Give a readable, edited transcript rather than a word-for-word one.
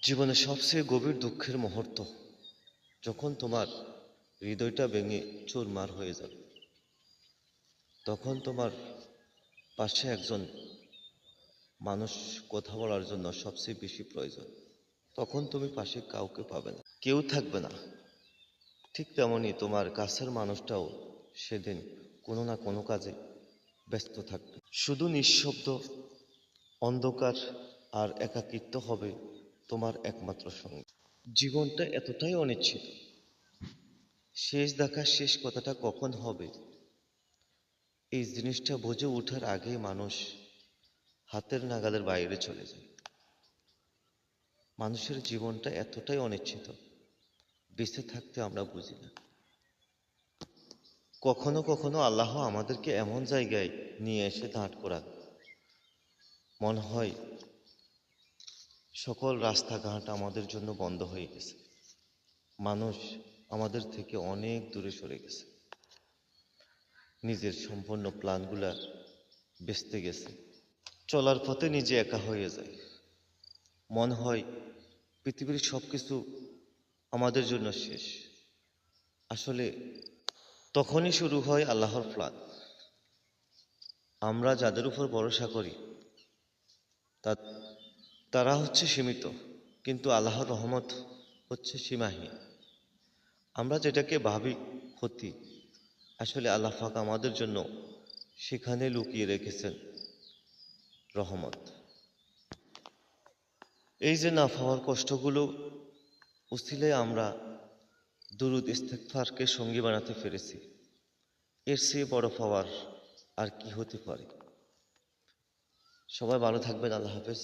জীবনের সবচেয়ে গভীর দুঃখের মুহূর্ত যখন তোমার হৃদয়টা ভেঙে চুরমার হয়ে যাবে, তখন তোমার পাশে একজন মানুষ কথা বলার জন্য সবচেয়ে বেশি প্রয়োজন। তখন তুমি পাশে কাউকে পাবে না, কেউ থাকবে না। ঠিক তেমনই তোমার কাছের মানুষটাও সেদিন কোনো না কোনো কাজে ব্যস্ত থাকবে। শুধু নিঃশব্দ অন্ধকার আর একাকিত্ব হবে তোমার একমাত্র সঙ্গী। জীবনটা এতটাই অনিশ্চিত, শেষ দেখা শেষ কথাটা কখন হবে এই জিনিসটা বুঝে ওঠার আগে মানুষ হাতের নাগালের বাইরে চলে যায়। মানুষের জীবনটা এতটাই অনিশ্চিত, বেঁচে থাকতে আমরা বুঝি না। কখনো কখনো আল্লাহ আমাদেরকে এমন জায়গায় নিয়ে এসে দাঁড় করান, মনে হয় সকল রাস্তাঘাট আমাদের জন্য বন্ধ হয়ে গেছে, মানুষ আমাদের থেকে অনেক দূরে সরে গেছে, নিজের সম্পূর্ণ প্ল্যানগুলা বেচতে গেছে, চলার পথে নিজে একা হয়ে যায়। মনে হয় পৃথিবীর সব কিছু আমাদের জন্য শেষ। আসলে তখনই শুরু হয় আল্লাহর প্ল্যান। আমরা যাদের উপর ভরসা করি তারা হচ্ছে সীমিত, কিন্তু আল্লাহর রহমত হচ্ছে সীমাহীন। আমরা যেটাকে ভাবি ক্ষতি, আসলে আল্লাহ পাক আমাদের জন্য সেখানে লুকিয়ে রেখেছেন রহমত। এই যে না পাওয়ার কষ্টগুলো উসিলায় আমরা দুরুদ ইস্তেগফারকে সঙ্গী বানাতে পেরেছি, এর চেয়ে বড় পাওয়ার আর কি হতে পারে। সবাই ভালো থাকবেন। আল্লাহ হাফেজ।